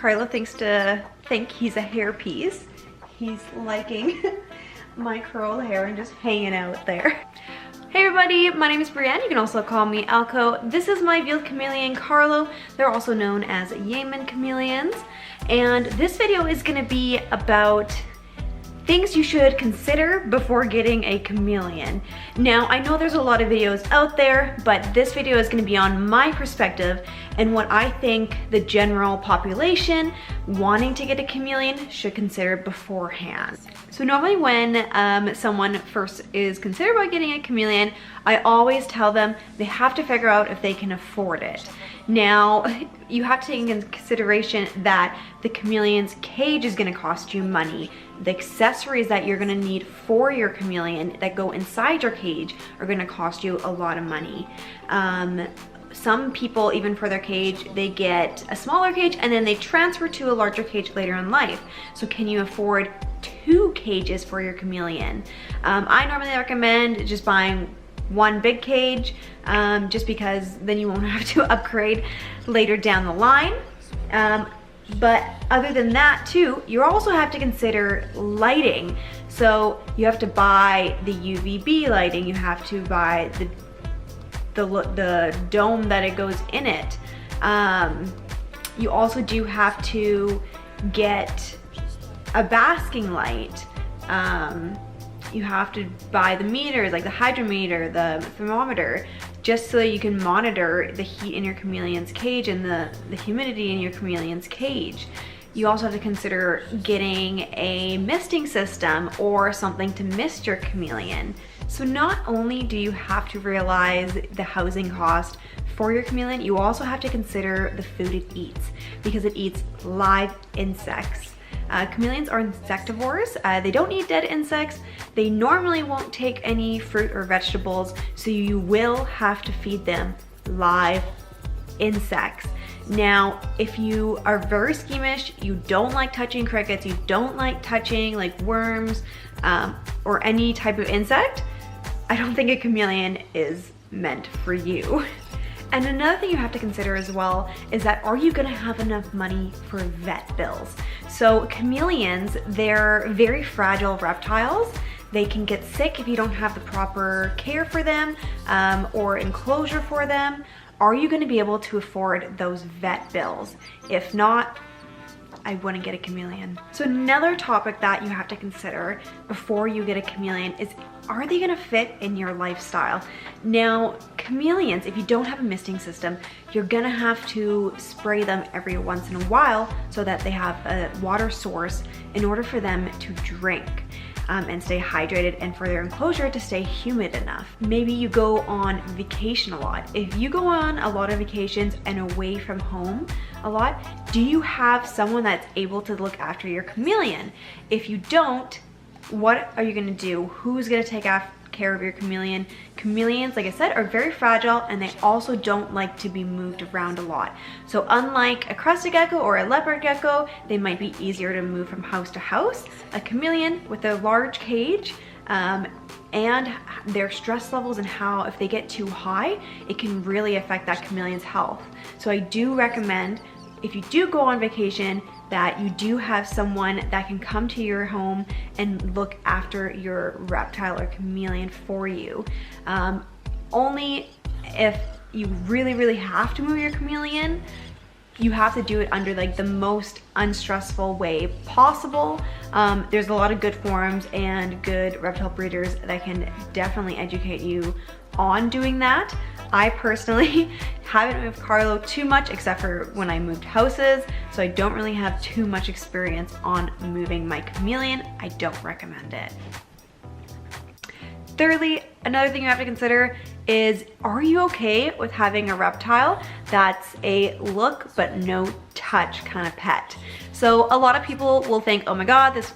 Carlo think he's a hairpiece. He's liking my curled hair and just hanging out there. Hey everybody, my name is Brienne. You can also call me Owlco. This is my veiled chameleon, Carlo. They're also known as Yemen chameleons. And this video is gonna be about things you should consider before getting a chameleon. Now, I know there's a lot of videos out there, but this video is gonna be on my perspective and what I think the general population wanting to get a chameleon should consider beforehand. So normally when someone first is considered about getting a chameleon, I always tell them they have to figure out if they can afford it. Now, you have to take into consideration that the chameleon's cage is gonna cost you money. The accessories that you're gonna need for your chameleon that go inside your cage are gonna cost you a lot of money. Some people, even for their cage, they get a smaller cage and then they transfer to a larger cage later in life. So can you afford 2 cages for your chameleon? I normally recommend just buying one big cage, just because then you won't have to upgrade later down the line. But other than that too, you also have to consider lighting. So you have to buy the UVB lighting, you have to buy the dome that it goes in it. You also do have to get a basking light. You have to buy the meters, like the hydrometer, the thermometer, just so that you can monitor the heat in your chameleon's cage and the humidity in your chameleon's cage. You also have to consider getting a misting system or something to mist your chameleon. So not only do you have to realize the housing cost for your chameleon, you also have to consider the food it eats, because it eats live insects. Chameleons are insectivores. They don't eat dead insects. They normally won't take any fruit or vegetables, so you will have to feed them live insects. Now, if you are very squeamish, you don't like touching crickets, you don't like touching like worms or any type of insect, I don't think a chameleon is meant for you. And another thing you have to consider as well is that, are you gonna have enough money for vet bills? So chameleons, they're very fragile reptiles. They can get sick if you don't have the proper care for them or enclosure for them. Are you gonna be able to afford those vet bills? If not, I wouldn't get a chameleon. So another topic that you have to consider before you get a chameleon is, are they gonna fit in your lifestyle? Now, chameleons, if you don't have a misting system, you're gonna have to spray them every once in a while so that they have a water source in order for them to drink and stay hydrated, and for their enclosure to stay humid enough. Maybe you go on vacation a lot. If you go on a lot of vacations and away from home a lot, do you have someone that's able to look after your chameleon? If you don't, what are you gonna do? Who's gonna take care of your chameleon? Chameleons, like I said, are very fragile and they also don't like to be moved around a lot. So unlike a crested gecko or a leopard gecko, they might be easier to move from house to house. A chameleon with a large cage and their stress levels and how, if they get too high, it can really affect that chameleon's health. So I do recommend, if you do go on vacation, that you do have someone that can come to your home and look after your reptile or chameleon for you. Only if you really have to move your chameleon, you have to do it under like the most unstressful way possible. There's a lot of good forums and good reptile breeders that can definitely educate you on doing that. I personally haven't moved Carlo too much except for when I moved houses, so I don't really have too much experience on moving my chameleon. I don't recommend it. Thirdly, another thing you have to consider is, are you okay with having a reptile that's a look but no touch kind of pet? So a lot of people will think, oh my god, this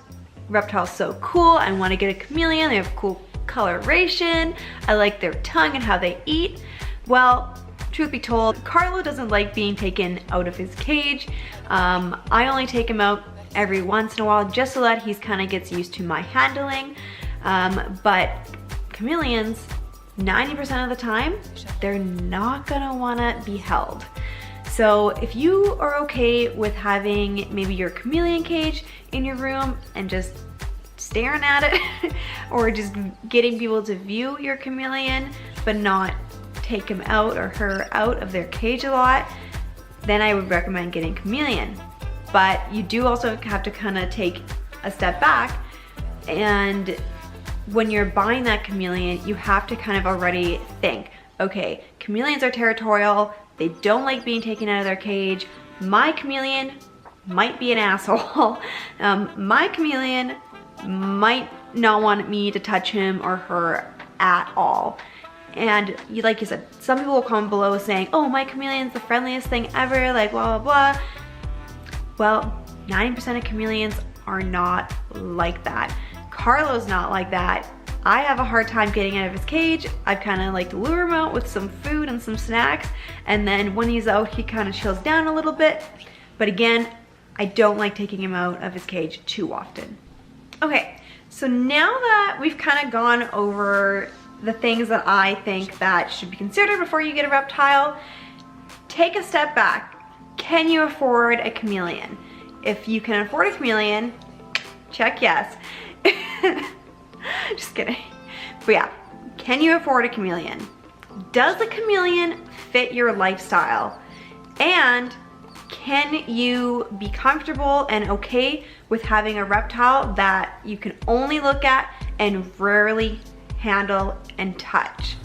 reptile's so cool, I want to get a chameleon, they have cool coloration, I like their tongue and how they eat. Well, truth be told, Carlo doesn't like being taken out of his cage. I only take him out every once in a while just so that he's kind of gets used to my handling. But chameleons, 90% of the time, they're not gonna wanna be held. So if you are okay with having maybe your chameleon cage in your room and just staring at it or just getting people to view your chameleon but not take him out or her out of their cage a lot, then I would recommend getting chameleon. But you do also have to kind of take a step back, and when you're buying that chameleon, you have to kind of already think, okay, chameleons are territorial, they don't like being taken out of their cage. My chameleon might be an asshole. My chameleon might not want me to touch him or her at all. And like you said, some people will comment below saying, oh, my chameleon's the friendliest thing ever, like blah, blah, blah. Well, 90% of chameleons are not like that. Carlo's not like that. I have a hard time getting out of his cage. I've kind of like to lure him out with some food and some snacks. And then when he's out, he kind of chills down a little bit. But again, I don't like taking him out of his cage too often. Okay, so now that we've kind of gone over the things that I think that should be considered before you get a reptile, take a step back. Can you afford a chameleon? If you can afford a chameleon, check yes. Just kidding. But yeah, can you afford a chameleon? Does a chameleon fit your lifestyle? And can you be comfortable and okay with having a reptile that you can only look at and rarely handle and touch?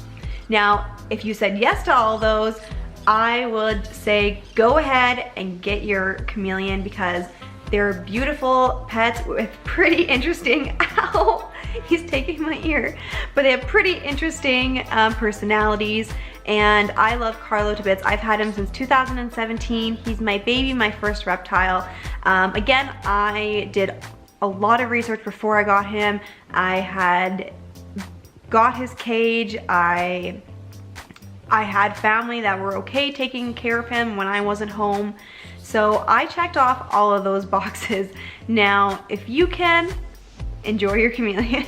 Now, if you said yes to all those, I would say go ahead and get your chameleon, because they're beautiful pets with pretty interesting, ow, he's taking my ear, but they have pretty interesting personalities, and I love Carlo to bits. I've had him since 2017. He's my baby, my first reptile. Again, I did a lot of research before I got him. I had got his cage. I had family that were okay taking care of him when I wasn't home. So I checked off all of those boxes. Now, if you can, enjoy your chameleon.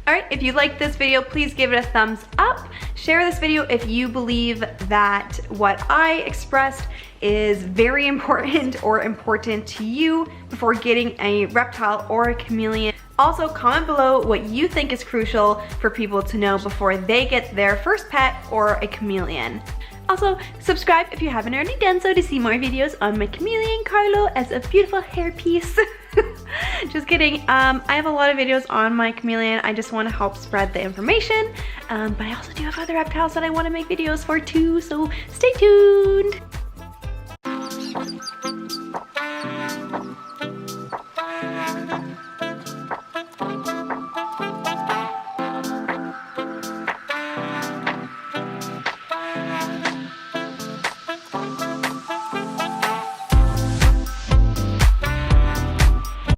All right, if you liked this video, please give it a thumbs up. Share this video if you believe that what I expressed is very important or important to you before getting a reptile or a chameleon. Also, comment below what you think is crucial for people to know before they get their first pet or a chameleon. Also, subscribe if you haven't already done so to see more videos on my chameleon Carlo as a beautiful hairpiece. Just kidding. I have a lot of videos on my chameleon. I just want to help spread the information. But I also do have other reptiles that I want to make videos for too, so stay tuned.